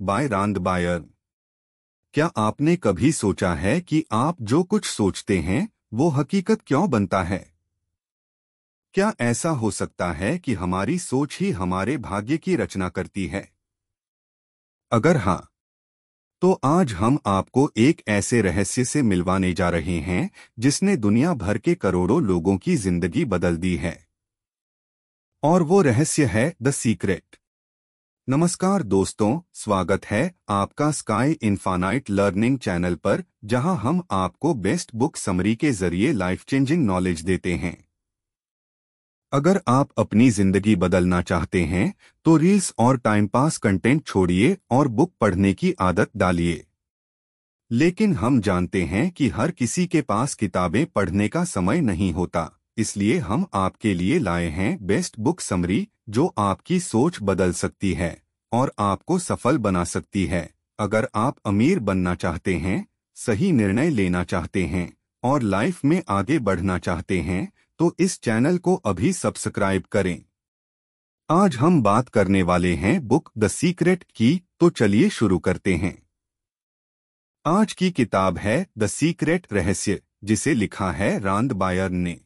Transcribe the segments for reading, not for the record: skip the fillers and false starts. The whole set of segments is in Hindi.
Bye Rhonda Byrne. क्या आपने कभी सोचा है कि आप जो कुछ सोचते हैं वो हकीकत क्यों बनता है? क्या ऐसा हो सकता है कि हमारी सोच ही हमारे भाग्य की रचना करती है? अगर हाँ, तो आज हम आपको एक ऐसे रहस्य से मिलवाने जा रहे हैं जिसने दुनिया भर के करोड़ों लोगों की जिंदगी बदल दी है। और वो रहस्य है द सीक्रेट। नमस्कार दोस्तों, स्वागत है आपका स्काई इनफानाइट लर्निंग चैनल पर, जहां हम आपको बेस्ट बुक समरी के जरिए लाइफ चेंजिंग नॉलेज देते हैं। अगर आप अपनी जिंदगी बदलना चाहते हैं तो रील्स और टाइम पास कंटेंट छोड़िए और बुक पढ़ने की आदत डालिए। लेकिन हम जानते हैं कि हर किसी के पास किताबें पढ़ने का समय नहीं होता, इसलिए हम आपके लिए लाए हैं बेस्ट बुक समरी, जो आपकी सोच बदल सकती है और आपको सफल बना सकती है। अगर आप अमीर बनना चाहते हैं, सही निर्णय लेना चाहते हैं और लाइफ में आगे बढ़ना चाहते हैं, तो इस चैनल को अभी सब्सक्राइब करें। आज हम बात करने वाले हैं बुक द सीक्रेट की, तो चलिए शुरू करते हैं। आज की किताब है द सीक्रेट रहस्य, जिसे लिखा है रांद बायर ने।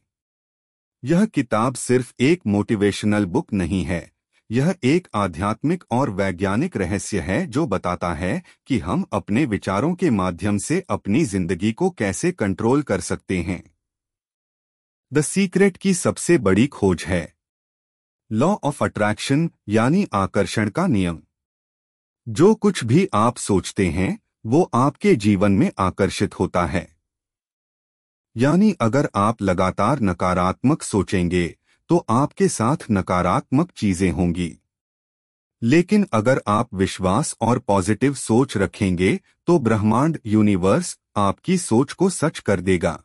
यह किताब सिर्फ एक मोटिवेशनल बुक नहीं है, यह एक आध्यात्मिक और वैज्ञानिक रहस्य है जो बताता है कि हम अपने विचारों के माध्यम से अपनी जिंदगी को कैसे कंट्रोल कर सकते हैं। द सीक्रेट की सबसे बड़ी खोज है लॉ ऑफ अट्रैक्शन, यानी आकर्षण का नियम। जो कुछ भी आप सोचते हैं वो आपके जीवन में आकर्षित होता है। यानी अगर आप लगातार नकारात्मक सोचेंगे तो आपके साथ नकारात्मक चीजें होंगी। लेकिन अगर आप विश्वास और पॉजिटिव सोच रखेंगे तो ब्रह्मांड, यूनिवर्स, आपकी सोच को सच कर देगा।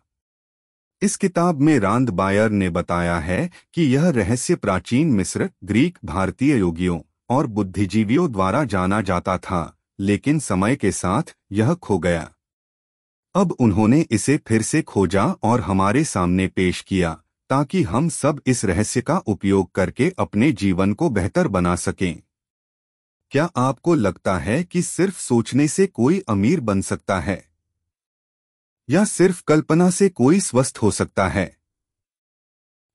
इस किताब में रांद बायर ने बताया है कि यह रहस्य प्राचीन मिस्र, ग्रीक, भारतीय योगियों और बुद्धिजीवियों द्वारा जाना जाता था, लेकिन समय के साथ यह खो गया। अब उन्होंने इसे फिर से खोजा और हमारे सामने पेश किया, ताकि हम सब इस रहस्य का उपयोग करके अपने जीवन को बेहतर बना सकें। क्या आपको लगता है कि सिर्फ सोचने से कोई अमीर बन सकता है? या सिर्फ कल्पना से कोई स्वस्थ हो सकता है?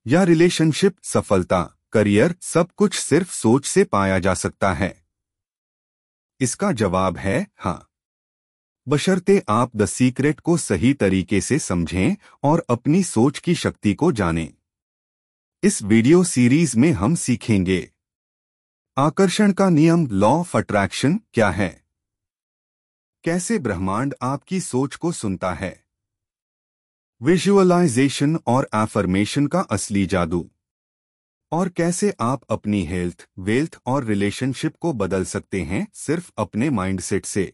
या रिलेशनशिप, सफलता, करियर, सब कुछ सिर्फ सोच से पाया जा सकता है? इसका जवाब है हाँ, बशर्ते आप द सीक्रेट को सही तरीके से समझें और अपनी सोच की शक्ति को जानें। इस वीडियो सीरीज में हम सीखेंगे आकर्षण का नियम, लॉ ऑफ अट्रैक्शन क्या है, कैसे ब्रह्मांड आपकी सोच को सुनता है, विजुअलाइजेशन और एफर्मेशन का असली जादू, और कैसे आप अपनी हेल्थ, वेल्थ और रिलेशनशिप को बदल सकते हैं सिर्फ अपने माइंडसेट से।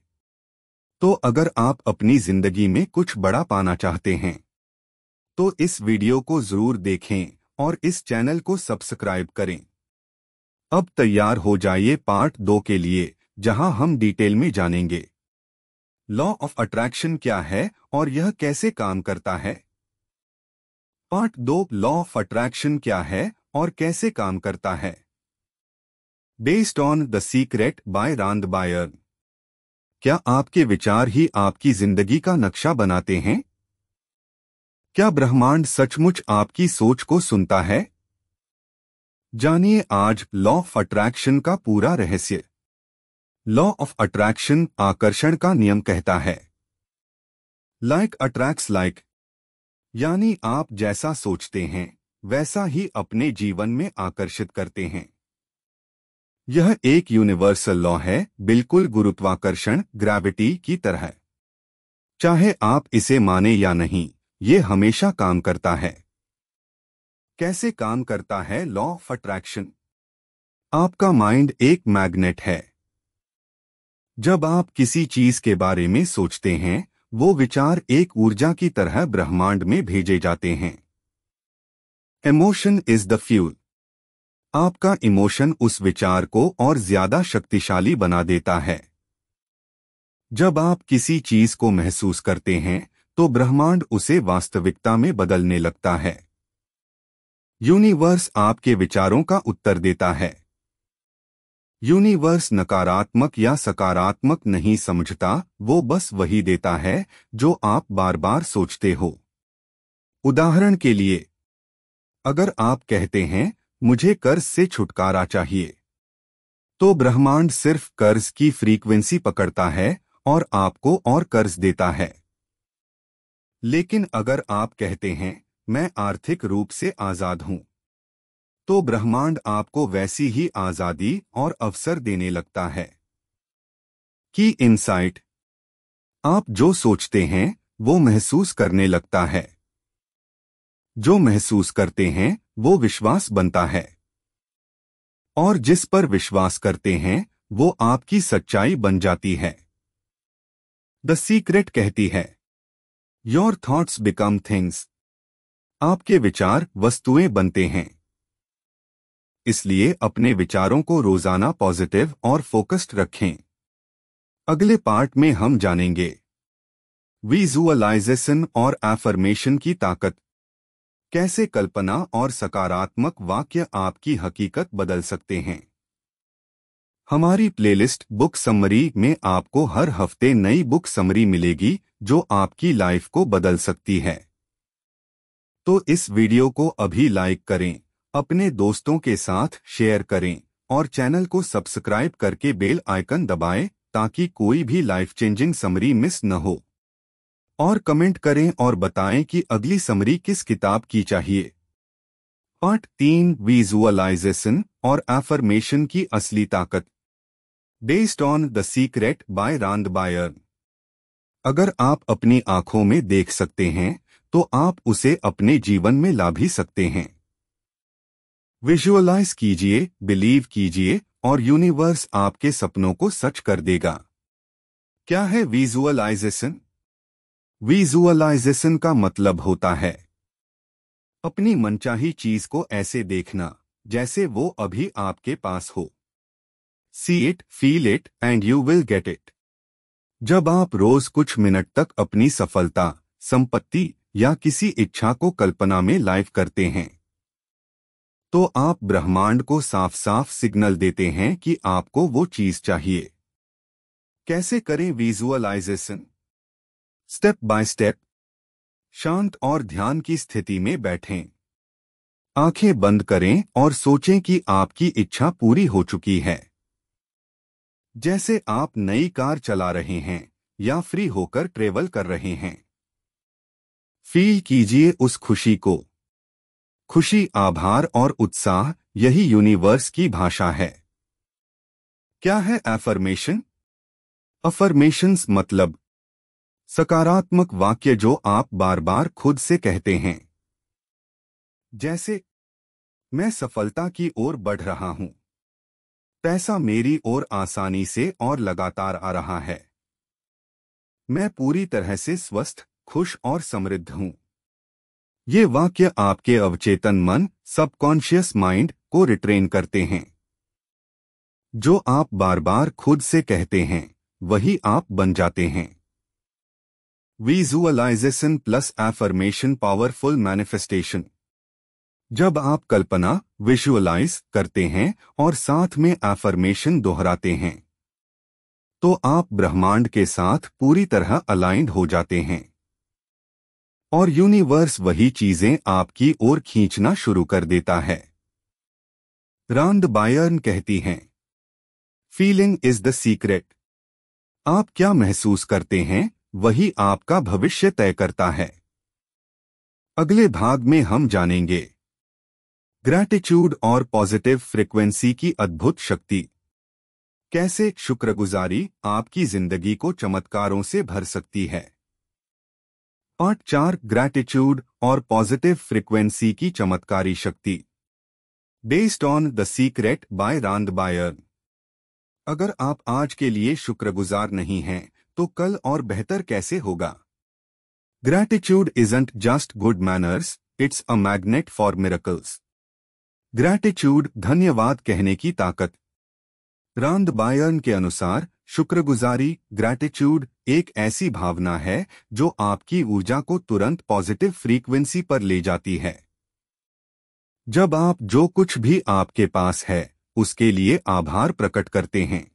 तो अगर आप अपनी जिंदगी में कुछ बड़ा पाना चाहते हैं तो इस वीडियो को जरूर देखें और इस चैनल को सब्सक्राइब करें। अब तैयार हो जाइए पार्ट 2 के लिए, जहां हम डिटेल में जानेंगे लॉ ऑफ अट्रैक्शन क्या है और यह कैसे काम करता है। पार्ट 2, लॉ ऑफ अट्रैक्शन क्या है और कैसे काम करता है। Based on the secret by Rhonda Byrne. क्या आपके विचार ही आपकी जिंदगी का नक्शा बनाते हैं? क्या ब्रह्मांड सचमुच आपकी सोच को सुनता है? जानिए आज लॉ ऑफ अट्रैक्शन का पूरा रहस्य। लॉ ऑफ अट्रैक्शन आकर्षण का नियम कहता है लाइक अट्रैक्ट्स लाइक, यानी आप जैसा सोचते हैं वैसा ही अपने जीवन में आकर्षित करते हैं। यह एक यूनिवर्सल लॉ है, बिल्कुल गुरुत्वाकर्षण, ग्रेविटी की तरह। चाहे आप इसे माने या नहीं, ये हमेशा काम करता है। कैसे काम करता है लॉ ऑफ अट्रैक्शन? आपका माइंड एक मैग्नेट है। जब आप किसी चीज के बारे में सोचते हैं, वो विचार एक ऊर्जा की तरह ब्रह्मांड में भेजे जाते हैं। Emotion is the fuel. आपका इमोशन उस विचार को और ज्यादा शक्तिशाली बना देता है। जब आप किसी चीज को महसूस करते हैं तो ब्रह्मांड उसे वास्तविकता में बदलने लगता है। यूनिवर्स आपके विचारों का उत्तर देता है। यूनिवर्स नकारात्मक या सकारात्मक नहीं समझता, वो बस वही देता है जो आप बार बार सोचते हो। उदाहरण के लिए, अगर आप कहते हैं मुझे कर्ज से छुटकारा चाहिए, तो ब्रह्मांड सिर्फ कर्ज की फ्रीक्वेंसी पकड़ता है और आपको और कर्ज देता है। लेकिन अगर आप कहते हैं मैं आर्थिक रूप से आजाद हूं, तो ब्रह्मांड आपको वैसी ही आजादी और अवसर देने लगता है। की इनसाइट, आप जो सोचते हैं वो महसूस करने लगता है। जो महसूस करते हैं वो विश्वास बनता है, और जिस पर विश्वास करते हैं वो आपकी सच्चाई बन जाती है। द सीक्रेट कहती है, योर थॉट्स बिकम थिंग्स। आपके विचार वस्तुएं बनते हैं। इसलिए अपने विचारों को रोजाना पॉजिटिव और फोकस्ड रखें। अगले पार्ट में हम जानेंगे विजुअलाइजेशन और एफर्मेशन की ताकत, कैसे कल्पना और सकारात्मक वाक्य आपकी हकीकत बदल सकते हैं। हमारी प्लेलिस्ट बुक समरी में आपको हर हफ्ते नई बुक समरी मिलेगी जो आपकी लाइफ को बदल सकती है। तो इस वीडियो को अभी लाइक करें, अपने दोस्तों के साथ शेयर करें और चैनल को सब्सक्राइब करके बेल आइकन दबाएं ताकि कोई भी लाइफ चेंजिंग समरी मिस न हो। और कमेंट करें और बताएं कि अगली समरी किस किताब की चाहिए। पार्ट 3, विजुअलाइजेशन और एफर्मेशन की असली ताकत, based on the secret by Rhonda Byrne. अगर आप अपनी आंखों में देख सकते हैं तो आप उसे अपने जीवन में ला भी सकते हैं। विजुअलाइज कीजिए, बिलीव कीजिए और यूनिवर्स आपके सपनों को सच कर देगा। क्या है विजुअलाइजेशन? विजुअलाइजेशन का मतलब होता है अपनी मनचाही चीज को ऐसे देखना जैसे वो अभी आपके पास हो। See it, feel it and you will get it. जब आप रोज कुछ मिनट तक अपनी सफलता, संपत्ति या किसी इच्छा को कल्पना में लाइव करते हैं, तो आप ब्रह्मांड को साफ साफ सिग्नल देते हैं कि आपको वो चीज चाहिए। कैसे करें विजुअलाइजेशन? स्टेप बाय स्टेप, शांत और ध्यान की स्थिति में बैठें। आंखें बंद करें और सोचें कि आपकी इच्छा पूरी हो चुकी है। जैसे आप नई कार चला रहे हैं या फ्री होकर ट्रेवल कर रहे हैं। फील कीजिए उस खुशी को। खुशी, आभार और उत्साह, यही यूनिवर्स की भाषा है। क्या है एफर्मेशन? अफर्मेशंस मतलब सकारात्मक वाक्य जो आप बार बार खुद से कहते हैं। जैसे, मैं सफलता की ओर बढ़ रहा हूं। पैसा मेरी ओर आसानी से और लगातार आ रहा है। मैं पूरी तरह से स्वस्थ, खुश और समृद्ध हूं। ये वाक्य आपके अवचेतन मन, सबकॉन्शियस माइंड को रिट्रेन करते हैं। जो आप बार बार खुद से कहते हैं वही आप बन जाते हैं। Visualisation plus affirmation powerful manifestation. जब आप कल्पना, विजुअलाइज करते हैं और साथ में एफर्मेशन दोहराते हैं, तो आप ब्रह्मांड के साथ पूरी तरह अलाइंड हो जाते हैं और यूनिवर्स वही चीजें आपकी ओर खींचना शुरू कर देता है। रांद बायर्न कहती हैं, फीलिंग इज द सीक्रेट। आप क्या महसूस करते हैं वही आपका भविष्य तय करता है। अगले भाग में हम जानेंगे ग्रैटिट्यूड और पॉजिटिव फ्रीक्वेंसी की अद्भुत शक्ति, कैसे शुक्रगुजारी आपकी जिंदगी को चमत्कारों से भर सकती है। पार्ट 4, ग्रैटिट्यूड और पॉजिटिव फ्रीक्वेंसी की चमत्कारी शक्ति, based on the secret by Rhonda Byrne. अगर आप आज के लिए शुक्रगुजार नहीं हैं तो कल और बेहतर कैसे होगा? Gratitude isn't just good manners, it's a magnet for miracles. Gratitude, धन्यवाद कहने की ताकत। रांद बायर्न के अनुसार शुक्रगुजारी, ग्रैटिट्यूड, एक ऐसी भावना है जो आपकी ऊर्जा को तुरंत पॉजिटिव फ्रीक्वेंसी पर ले जाती है। जब आप जो कुछ भी आपके पास है उसके लिए आभार प्रकट करते हैं,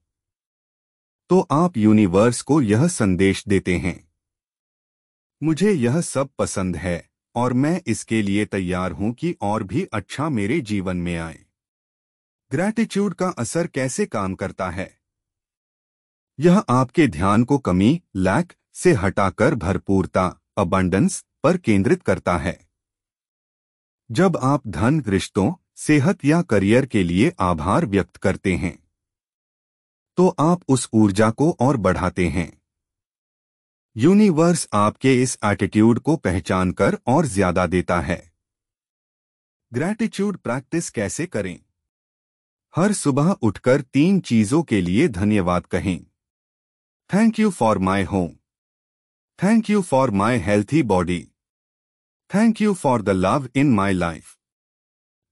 तो आप यूनिवर्स को यह संदेश देते हैं, मुझे यह सब पसंद है और मैं इसके लिए तैयार हूं कि और भी अच्छा मेरे जीवन में आए। ग्रैटिट्यूड का असर कैसे काम करता है? यह आपके ध्यान को कमी, लैक से हटाकर भरपूरता, अबंडेंस पर केंद्रित करता है। जब आप धन, रिश्तों, सेहत या करियर के लिए आभार व्यक्त करते हैं, तो आप उस ऊर्जा को और बढ़ाते हैं। यूनिवर्स आपके इस एटीट्यूड को पहचानकर और ज्यादा देता है। ग्रैटिट्यूड प्रैक्टिस कैसे करें? हर सुबह उठकर 3 चीजों के लिए धन्यवाद कहें। Thank you for my home, thank you for my healthy body, thank you for the love in my life.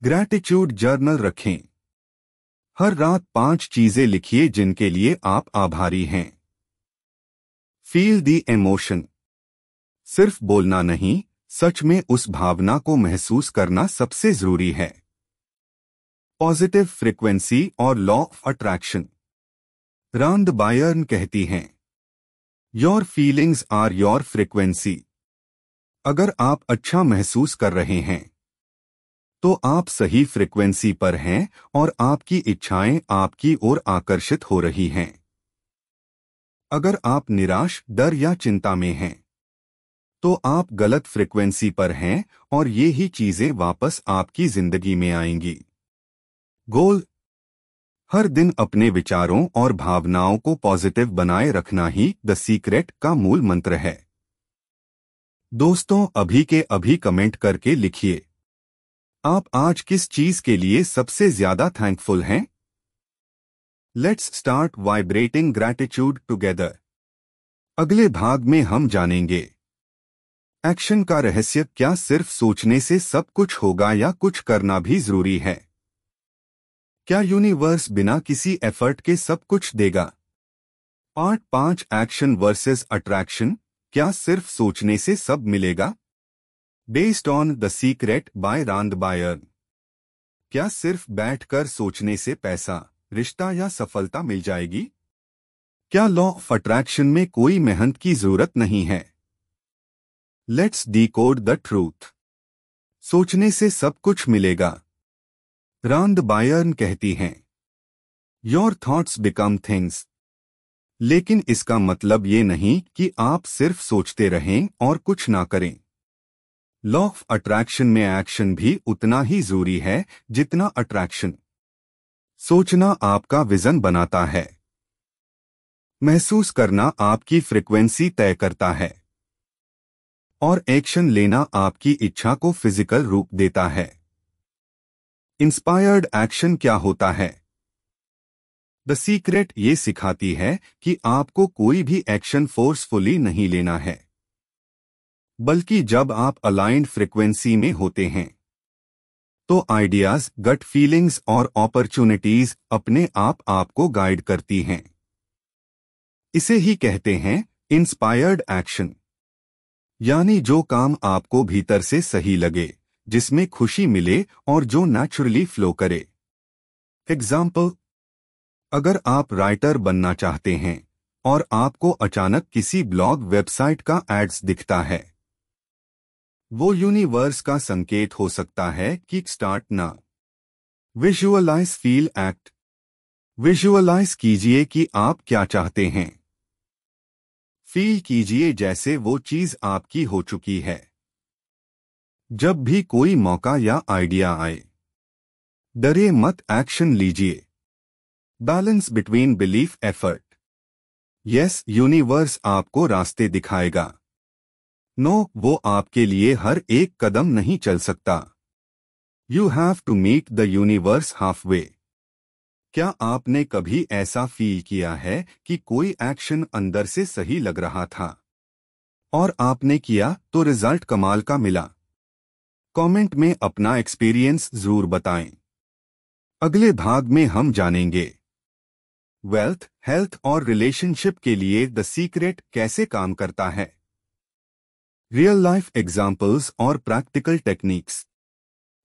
Gratitude journal रखें। हर रात 5 चीजें लिखिए जिनके लिए आप आभारी हैं। Feel the emotion. सिर्फ बोलना नहीं, सच में उस भावना को महसूस करना सबसे जरूरी है। पॉजिटिव फ्रीक्वेंसी और law of attraction. Rhonda Byrne कहती हैं, your feelings are your frequency. अगर आप अच्छा महसूस कर रहे हैं, तो आप सही फ्रीक्वेंसी पर हैं और आपकी इच्छाएं आपकी ओर आकर्षित हो रही हैं। अगर आप निराश, डर या चिंता में हैं, तो आप गलत फ्रीक्वेंसी पर हैं और ये ही चीजें वापस आपकी जिंदगी में आएंगी। गोल। हर दिन अपने विचारों और भावनाओं को पॉजिटिव बनाए रखना ही द सीक्रेट का मूल मंत्र है। दोस्तों, अभी के अभी कमेंट करके लिखिए, आप आज किस चीज के लिए सबसे ज्यादा थैंकफुल हैं? Let's start vibrating gratitude together. अगले भाग में हम जानेंगे, एक्शन का रहस्य। क्या सिर्फ सोचने से सब कुछ होगा या कुछ करना भी जरूरी है? क्या यूनिवर्स बिना किसी एफर्ट के सब कुछ देगा? Part 5, action versus attraction. क्या सिर्फ सोचने से सब मिलेगा? Based on the secret by Rhonda Byrne. क्या सिर्फ बैठकर सोचने से पैसा, रिश्ता या सफलता मिल जाएगी? क्या लॉ ऑफ अट्रैक्शन में कोई मेहनत की जरूरत नहीं है? Let's decode the truth. सोचने से सब कुछ मिलेगा। रांद बायर्न कहती हैं, योर थॉट्स बिकम थिंग्स। लेकिन इसका मतलब ये नहीं कि आप सिर्फ सोचते रहें और कुछ ना करें। लॉ ऑफ अट्रैक्शन में एक्शन भी उतना ही जरूरी है जितना अट्रैक्शन। सोचना आपका विजन बनाता है, महसूस करना आपकी फ्रीक्वेंसी तय करता है, और एक्शन लेना आपकी इच्छा को फिजिकल रूप देता है। इंस्पायर्ड एक्शन क्या होता है? द सीक्रेट ये सिखाती है कि आपको कोई भी एक्शन फोर्सफुली नहीं लेना है, बल्कि जब आप अलाइंड फ्रीक्वेंसी में होते हैं, तो आइडियाज, गट फीलिंग्स और अपॉर्चुनिटीज अपने आप आपको गाइड करती हैं। इसे ही कहते हैं इंस्पायर्ड एक्शन, यानी जो काम आपको भीतर से सही लगे, जिसमें खुशी मिले और जो नेचुरली फ्लो करे। एग्जाम्पल, अगर आप राइटर बनना चाहते हैं और आपको अचानक किसी ब्लॉग वेबसाइट का एड्स दिखता है, वो यूनिवर्स का संकेत हो सकता है कि स्टार्ट ना। Visualise, feel, act. विजुअलाइज कीजिए कि आप क्या चाहते हैं। फील कीजिए जैसे वो चीज आपकी हो चुकी है। जब भी कोई मौका या आइडिया आए, डरे मत, एक्शन लीजिए। Balance between belief, effort. Yes, universe आपको रास्ते दिखाएगा। नो, वो आपके लिए हर एक कदम नहीं चल सकता। You have to meet the universe half way. क्या आपने कभी ऐसा फील किया है कि कोई एक्शन अंदर से सही लग रहा था और आपने किया तो रिजल्ट कमाल का मिला? कमेंट में अपना एक्सपीरियंस जरूर बताएं। अगले भाग में हम जानेंगे, वेल्थ, हेल्थ और रिलेशनशिप के लिए द सीक्रेट कैसे काम करता है। रियल लाइफ एग्जाम्पल्स और practical techniques.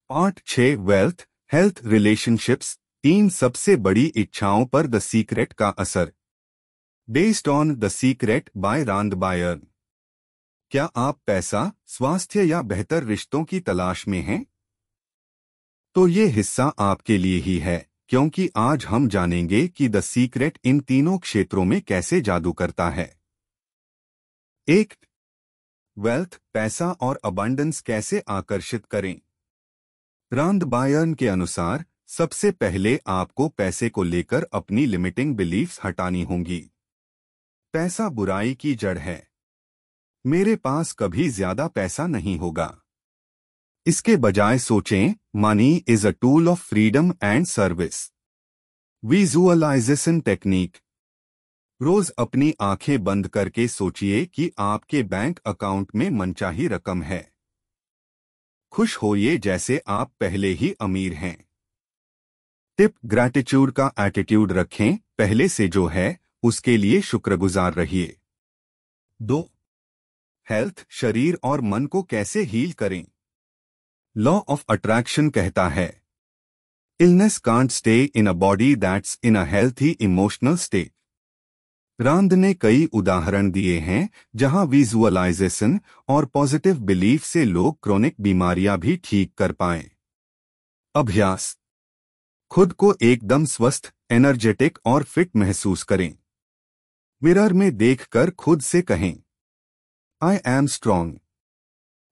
Part 6, wealth, health, relationships. 3 सबसे बड़ी इच्छाओं पर द सीक्रेट का असर। Based on the secret by Rhonda Byrne. क्या आप पैसा, स्वास्थ्य या बेहतर रिश्तों की तलाश में हैं? तो ये हिस्सा आपके लिए ही है, क्योंकि आज हम जानेंगे कि द सीक्रेट इन तीनों क्षेत्रों में कैसे जादू करता है। 1. वेल्थ, पैसा और अबंडेंस कैसे आकर्षित करें। रांद बायर्न के अनुसार सबसे पहले आपको पैसे को लेकर अपनी लिमिटिंग बिलीफ्स हटानी होंगी। पैसा बुराई की जड़ है। मेरे पास कभी ज्यादा पैसा नहीं होगा। इसके बजाय सोचें, money is a tool of freedom and service. Visualisation technique. रोज अपनी आंखें बंद करके सोचिए कि आपके बैंक अकाउंट में मनचाही रकम है। खुश होइए जैसे आप पहले ही अमीर हैं। टिप, ग्रैटिट्यूड का एटीट्यूड रखें, पहले से जो है उसके लिए शुक्रगुजार रहिए। 2. हेल्थ, शरीर और मन को कैसे हील करें। लॉ ऑफ अट्रैक्शन कहता है, illness can't stay in a body that's in a healthy emotional state. Rhonda ने कई उदाहरण दिए हैं जहां विजुअलाइजेशन और पॉजिटिव बिलीफ से लोग क्रोनिक बीमारियां भी ठीक कर पाएं। अभ्यास। खुद को एकदम स्वस्थ, एनर्जेटिक और फिट महसूस करें। मिरर में देखकर खुद से कहें, I am strong,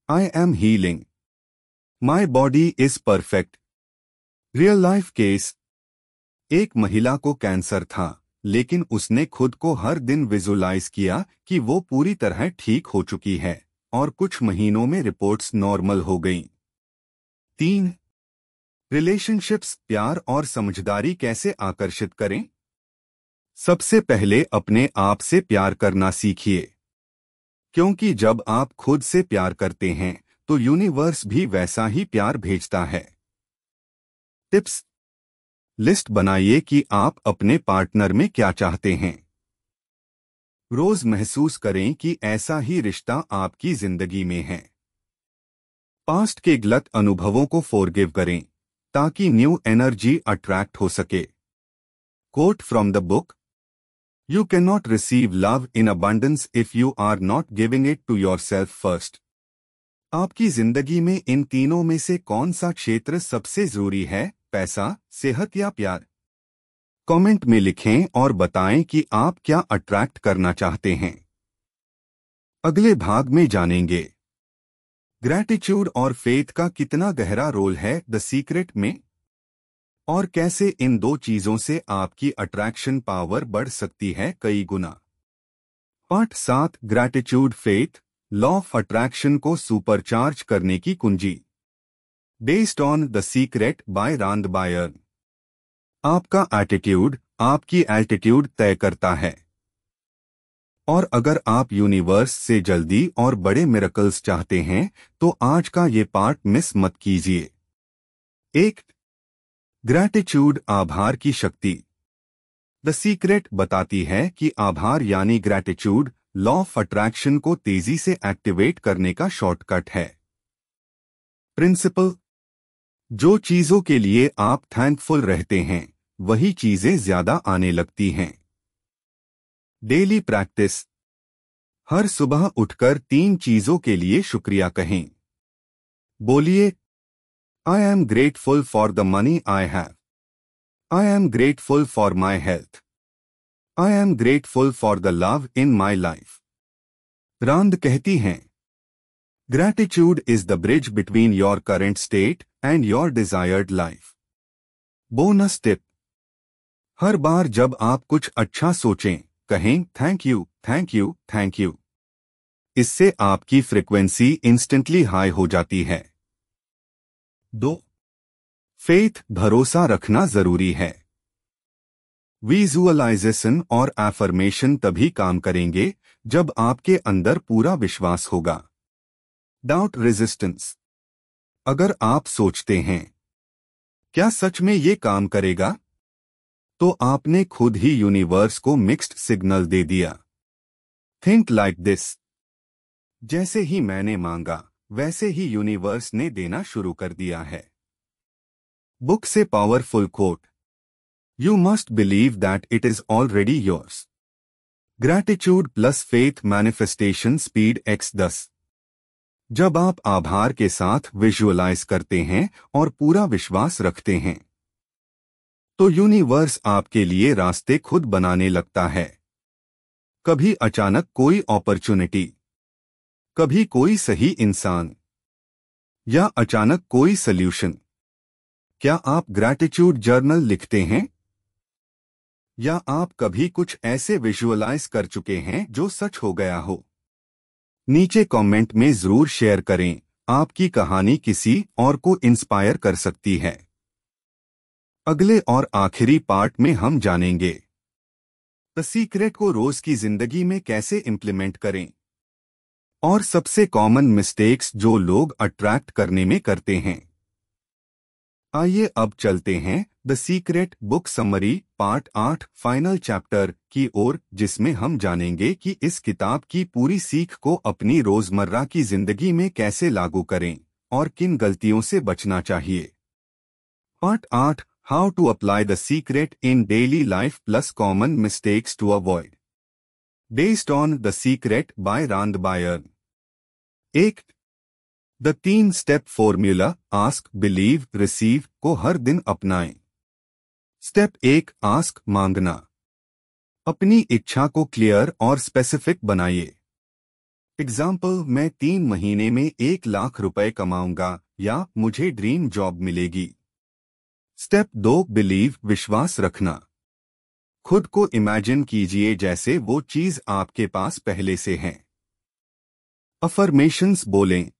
I am healing, my body is perfect. Real life case. एक महिला को कैंसर था, लेकिन उसने खुद को हर दिन विजुलाइज किया कि वो पूरी तरह ठीक हो चुकी है, और कुछ महीनों में रिपोर्ट्स नॉर्मल हो गईं। 3. रिलेशनशिप्स, प्यार और समझदारी कैसे आकर्षित करें। सबसे पहले अपने आप से प्यार करना सीखिए, क्योंकि जब आप खुद से प्यार करते हैं तो यूनिवर्स भी वैसा ही प्यार भेजता है। टिप्स। लिस्ट बनाइए कि आप अपने पार्टनर में क्या चाहते हैं। रोज महसूस करें कि ऐसा ही रिश्ता आपकी जिंदगी में है। पास्ट के गलत अनुभवों को फॉरगिव करें ताकि न्यू एनर्जी अट्रैक्ट हो सके। Quote from the book, you can not receive love in abundance if you are not giving it to yourself first. आपकी जिंदगी में इन तीनों में से कौन सा क्षेत्र सबसे जरूरी है, पैसा, सेहत या प्यार? कमेंट में लिखें और बताएं कि आप क्या अट्रैक्ट करना चाहते हैं। अगले भाग में जानेंगे, ग्रैटिट्यूड और फेथ का कितना गहरा रोल है द सीक्रेट में, और कैसे इन दो चीजों से आपकी अट्रैक्शन पावर बढ़ सकती है कई गुना। Part 7, gratitude faith, law of attraction को सुपरचार्ज करने की कुंजी। Based on the secret by Rhonda Byrne. आपका एटीट्यूड आपकी एल्टीट्यूड तय करता है, और अगर आप यूनिवर्स से जल्दी और बड़े मिरेकल्स चाहते हैं तो आज का ये पार्ट मिस मत कीजिए। 1. ग्रैटिट्यूड, आभार की शक्ति। द सीक्रेट बताती है कि आभार यानी ग्रैटिट्यूड लॉ ऑफ अट्रैक्शन को तेजी से एक्टिवेट करने का शॉर्टकट है। प्रिंसिपल, जो चीजों के लिए आप थैंकफुल रहते हैं वही चीजें ज्यादा आने लगती हैं। Daily practice. हर सुबह उठकर 3 चीजों के लिए शुक्रिया कहें। बोलिए, I am grateful for the money I have, I am grateful for my health, I am grateful for the love in my life. Rhonda कहती हैं, gratitude is the bridge between your current state and your desired life. Bonus tip, हर बार जब आप कुछ अच्छा सोचें, कहें thank you, thank you, thank you. इससे आपकी फ्रीक्वेंसी इंस्टेंटली हाई हो जाती है। 2. फेथ, भरोसा रखना जरूरी है। विजुअलाइजेशन और एफर्मेशन तभी काम करेंगे जब आपके अंदर पूरा विश्वास होगा। Doubt resistance. अगर आप सोचते हैं, क्या सच में ये काम करेगा, तो आपने खुद ही यूनिवर्स को मिक्स्ड सिग्नल दे दिया। थिंक लाइक दिस, जैसे ही मैंने मांगा वैसे ही यूनिवर्स ने देना शुरू कर दिया है। बुक से powerful quote. You must believe that it is already yours. Gratitude plus faith manifestation speed x 10। जब आप आभार के साथ विजुअलाइज करते हैं और पूरा विश्वास रखते हैं तो यूनिवर्स आपके लिए रास्ते खुद बनाने लगता है। कभी अचानक कोई अपॉर्चुनिटी, कभी कोई सही इंसान या अचानक कोई सल्यूशन। क्या आप ग्रैटिट्यूड जर्नल लिखते हैं? या आप कभी कुछ ऐसे विजुअलाइज कर चुके हैं जो सच हो गया हो? नीचे कमेंट में जरूर शेयर करें। आपकी कहानी किसी और को इंस्पायर कर सकती है। अगले और आखिरी पार्ट में हम जानेंगे द सीक्रेट को रोज की जिंदगी में कैसे इंप्लीमेंट करें और सबसे कॉमन मिस्टेक्स जो लोग अट्रैक्ट करने में करते हैं। आइए अब चलते हैं the secret book summary part 8 final chapter की ओर, जिसमें हम जानेंगे कि इस किताब की पूरी सीख को अपनी रोजमर्रा की जिंदगी में कैसे लागू करें और किन गलतियों से बचना चाहिए। Part 8 how to apply the secret in daily life plus common mistakes to avoid, based on the secret by Rhonda Byrne. 1 the 3 step formula ask believe receive को हर दिन अपनाएं। स्टेप 1 आस्क मांगना। अपनी इच्छा को क्लियर और स्पेसिफिक बनाइए। एग्जाम्पल, मैं 3 महीने में 1 लाख रुपए कमाऊंगा या मुझे ड्रीम जॉब मिलेगी। स्टेप 2 बिलीव विश्वास रखना। खुद को इमेजिन कीजिए जैसे वो चीज आपके पास पहले से है। अफर्मेशंस बोलें,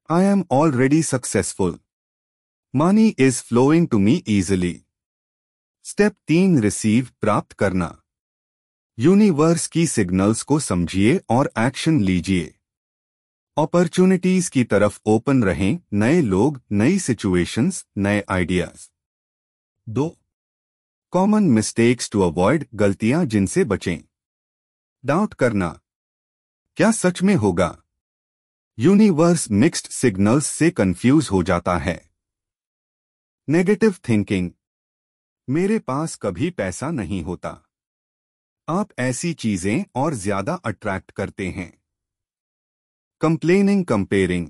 I am already successful. Money is flowing to me easily. Step 3 receive प्राप्त करना। यूनिवर्स की सिग्नल्स को समझिए और एक्शन लीजिए। अपॉर्चुनिटीज की तरफ ओपन रहें, नए लोग, नई सिचुएशंस, नए ideas. 2 common mistakes to avoid गलतियां जिनसे बचें। डाउट करना, क्या सच में होगा? यूनिवर्स मिक्स्ड सिग्नल्स से कंफ्यूज हो जाता है। नेगेटिव थिंकिंग, मेरे पास कभी पैसा नहीं होता। आप ऐसी चीजें और ज्यादा अट्रैक्ट करते हैं। कंप्लेनिंग कंपेयरिंग,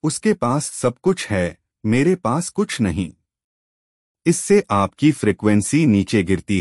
उसके पास सब कुछ है, मेरे पास कुछ नहीं। इससे आपकी फ्रीक्वेंसी नीचे गिरती है।